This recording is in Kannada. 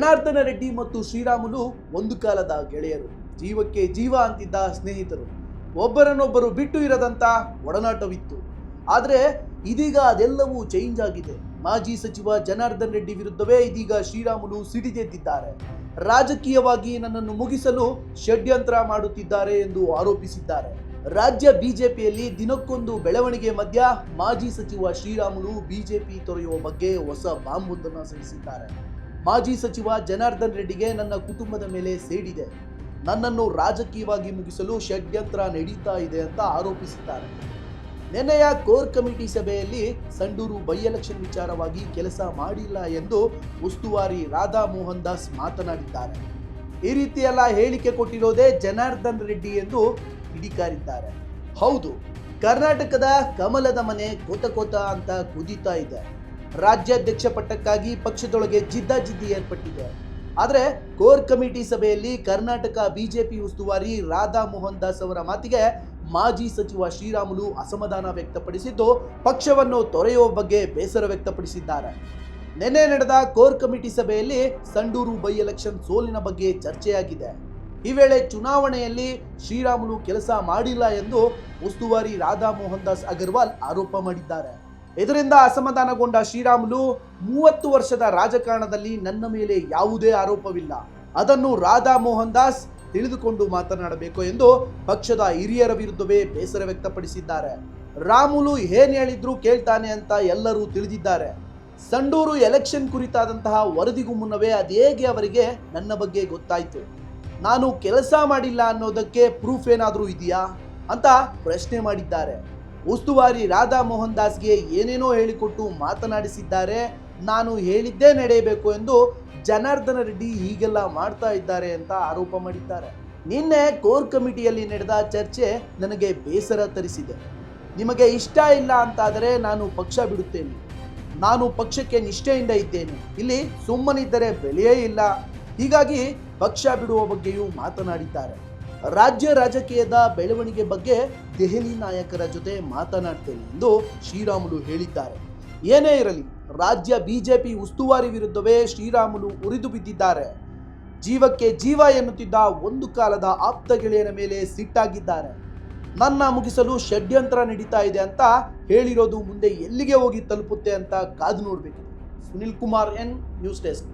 ಜನಾರ್ದನ ರೆಡ್ಡಿ ಮತ್ತು ಶ್ರೀರಾಮುಲು ಒಂದು ಕಾಲದ ಗೆಳೆಯರು, ಜೀವಕ್ಕೆ ಜೀವ ಅಂತಿದ್ದ ಸ್ನೇಹಿತರು, ಒಬ್ಬರನ್ನೊಬ್ಬರು ಬಿಟ್ಟು ಇರದಂತ ಒಡನಾಟವಿತ್ತು. ಆದರೆ ಇದೀಗ ಅದೆಲ್ಲವೂ ಚೇಂಜ್ ಆಗಿದೆ. ಮಾಜಿ ಸಚಿವ ಜನಾರ್ದನ್ ರೆಡ್ಡಿ ವಿರುದ್ಧವೇ ಇದೀಗ ಶ್ರೀರಾಮುಲು ಸಿಡಿದೆದ್ದಿದ್ದಾರೆ. ರಾಜಕೀಯವಾಗಿ ನನ್ನನ್ನು ಮುಗಿಸಲು ಷಡ್ಯಂತ್ರ ಮಾಡುತ್ತಿದ್ದಾರೆ ಎಂದು ಆರೋಪಿಸಿದ್ದಾರೆ. ರಾಜ್ಯ ಬಿಜೆಪಿಯಲ್ಲಿ ದಿನಕ್ಕೊಂದು ಬೆಳವಣಿಗೆ ಮಧ್ಯ ಮಾಜಿ ಸಚಿವ ಶ್ರೀರಾಮುಲು ಬಿಜೆಪಿ ತೊರೆಯುವ ಬಗ್ಗೆ ಹೊಸ ಬಾಂಬೊಂದನ್ನು ಸಿಡಿಸಿದ್ದಾರೆ. ಮಾಜಿ ಸಚಿವ ಜನಾರ್ದನ್ ರೆಡ್ಡಿಗೆ ನನ್ನ ಕುಟುಂಬದ ಮೇಲೆ ಸೇಡಿದೆ, ನನ್ನನ್ನು ರಾಜಕೀಯವಾಗಿ ಮುಗಿಸಲು ಷಡ್ಯಂತ್ರ ನಡೀತಾ ಇದೆ ಅಂತ ಆರೋಪಿಸಿದ್ದಾರೆ. ನಿನ್ನೆಯ ಕೋರ್ ಕಮಿಟಿ ಸಭೆಯಲ್ಲಿ ಸಂಡೂರು ಬೈ ಎಲೆಕ್ಷನ್ ವಿಚಾರವಾಗಿ ಕೆಲಸ ಮಾಡಿಲ್ಲ ಎಂದು ಉಸ್ತುವಾರಿ ರಾಧಾ ಮೋಹನ್ ದಾಸ್ ಮಾತನಾಡಿದ್ದಾರೆ. ಈ ರೀತಿಯೆಲ್ಲ ಹೇಳಿಕೆ ಕೊಟ್ಟಿರೋದೇ ಜನಾರ್ದನ್ ರೆಡ್ಡಿ ಎಂದು ಕಿಡಿಕಾರಿದ್ದಾರೆ. ಹೌದು, ಕರ್ನಾಟಕದ ಕಮಲದ ಮನೆ ಕೊತ ಕೊತ ಅಂತ ಕುದೀತಾ ಇದೆ. ರಾಜ್ಯಾಧ್ಯಕ್ಷ ಪಟ್ಟಕ್ಕಾಗಿ ಪಕ್ಷದೊಳಗೆ ಜಿದ್ದಾಜಿದ್ದಿ ಏರ್ಪಟ್ಟಿದೆ. ಆದರೆ ಕೋರ್ ಕಮಿಟಿ ಸಭೆಯಲ್ಲಿ ಕರ್ನಾಟಕ ಬಿಜೆಪಿ ಉಸ್ತುವಾರಿ ರಾಧಾ ಮೋಹನ್ ದಾಸ್ ಅವರ ಮಾತಿಗೆ ಮಾಜಿ ಸಚಿವ ಶ್ರೀರಾಮುಲು ಅಸಮಾಧಾನ ವ್ಯಕ್ತಪಡಿಸಿದ್ದು, ಪಕ್ಷವನ್ನು ತೊರೆಯುವ ಬಗ್ಗೆ ಬೇಸರ ವ್ಯಕ್ತಪಡಿಸಿದ್ದಾರೆ. ನಿನ್ನೆ ನಡೆದ ಕೋರ್ ಕಮಿಟಿ ಸಭೆಯಲ್ಲಿ ಸಂಡೂರು ಬೈ ಎಲೆಕ್ಷನ್ ಸೋಲಿನ ಬಗ್ಗೆ ಚರ್ಚೆಯಾಗಿದೆ. ಈ ವೇಳೆ ಚುನಾವಣೆಯಲ್ಲಿ ಶ್ರೀರಾಮುಲು ಕೆಲಸ ಮಾಡಿಲ್ಲ ಎಂದು ಉಸ್ತುವಾರಿ ರಾಧಾ ಮೋಹನ್ ದಾಸ್ ಅಗರ್ವಾಲ್ ಆರೋಪ ಮಾಡಿದ್ದಾರೆ. ಇದರಿಂದ ಅಸಮಾಧಾನಗೊಂಡ ಶ್ರೀರಾಮುಲು, 30 ವರ್ಷದ ರಾಜಕಾರಣದಲ್ಲಿ ನನ್ನ ಮೇಲೆ ಯಾವುದೇ ಆರೋಪವಿಲ್ಲ, ಅದನ್ನು ರಾಧಾ ಮೋಹನ್ ದಾಸ್ ತಿಳಿದುಕೊಂಡು ಮಾತನಾಡಬೇಕು ಎಂದು ಪಕ್ಷದ ಹಿರಿಯರ ವಿರುದ್ಧವೇ ಬೇಸರ ವ್ಯಕ್ತಪಡಿಸಿದ್ದಾರೆ. ರಾಮುಲು ಏನ್ ಹೇಳಿದ್ರು ಕೇಳ್ತಾನೆ ಅಂತ ಎಲ್ಲರೂ ತಿಳಿದಿದ್ದಾರೆ. ಸಂಡೂರು ಎಲೆಕ್ಷನ್ ಕುರಿತಾದಂತಹ ವರದಿಗೂ ಮುನ್ನವೇ ಅದೇಗೆ ಅವರಿಗೆ ನನ್ನ ಬಗ್ಗೆ ಗೊತ್ತಾಯಿತು, ನಾನು ಕೆಲಸ ಮಾಡಿಲ್ಲ ಅನ್ನೋದಕ್ಕೆ ಪ್ರೂಫ್ ಏನಾದರೂ ಇದೆಯಾ ಅಂತ ಪ್ರಶ್ನೆ ಮಾಡಿದ್ದಾರೆ. ಉಸ್ತುವಾರಿ ರಾಧಾ ಮೋಹನ್ ದಾಸ್ಗೆ ಏನೇನೋ ಹೇಳಿಕೊಟ್ಟು ಮಾತನಾಡಿಸಿದ್ದಾರೆ. ನಾನು ಹೇಳಿದ್ದೇ ನಡೆಯಬೇಕು ಎಂದು ಜನಾರ್ದನ ರೆಡ್ಡಿ ಹೀಗೆಲ್ಲ ಮಾಡ್ತಾ ಇದ್ದಾರೆ ಅಂತ ಆರೋಪ ಮಾಡಿದ್ದಾರೆ. ನಿನ್ನೆ ಕೋರ್ ಕಮಿಟಿಯಲ್ಲಿ ನಡೆದ ಚರ್ಚೆ ನನಗೆ ಬೇಸರ ತರಿಸಿದೆ. ನಿಮಗೆ ಇಷ್ಟ ಇಲ್ಲ ಅಂತಾದರೆ ನಾನು ಪಕ್ಷ ಬಿಡುತ್ತೇನೆ. ನಾನು ಪಕ್ಷಕ್ಕೆ ನಿಷ್ಠೆಯಿಂದ ಇದ್ದೇನೆ. ಇಲ್ಲಿ ಸುಮ್ಮನಿದ್ದರೆ ಬೆಲೆಯೇ ಇಲ್ಲ. ಹೀಗಾಗಿ ಪಕ್ಷ ಬಿಡುವ ಬಗ್ಗೆಯೂ ಮಾತನಾಡಿದ್ದಾರೆ. ರಾಜ್ಯ ರಾಜಕೀಯದ ಬೆಳವಣಿಗೆ ಬಗ್ಗೆ ದೆಹಲಿ ನಾಯಕರ ಜೊತೆ ಮಾತನಾಡ್ತೇನೆ ಎಂದು ಶ್ರೀರಾಮುಲು ಹೇಳಿದ್ದಾರೆ. ಏನೇ ಇರಲಿ, ರಾಜ್ಯ ಬಿಜೆಪಿ ಉಸ್ತುವಾರಿ ವಿರುದ್ಧವೇ ಶ್ರೀರಾಮುಲು ಉರಿದು ಬಿದ್ದಿದ್ದಾರೆ. ಜೀವಕ್ಕೆ ಜೀವ ಎನ್ನುತ್ತಿದ್ದ ಒಂದು ಕಾಲದ ಆಪ್ತ ಗೆಳೆಯನ ಮೇಲೆ ಸಿಟ್ಟಾಗಿದ್ದಾರೆ. ನನ್ನ ಮುಗಿಸಲು ಷಡ್ಯಂತ್ರ ನಡೀತಾ ಇದೆ ಅಂತ ಹೇಳಿರೋದು ಮುಂದೆ ಎಲ್ಲಿಗೆ ಹೋಗಿ ತಲುಪುತ್ತೆ ಅಂತ ಕಾದು ನೋಡಬೇಕು. Sunil Kumar N, news desk.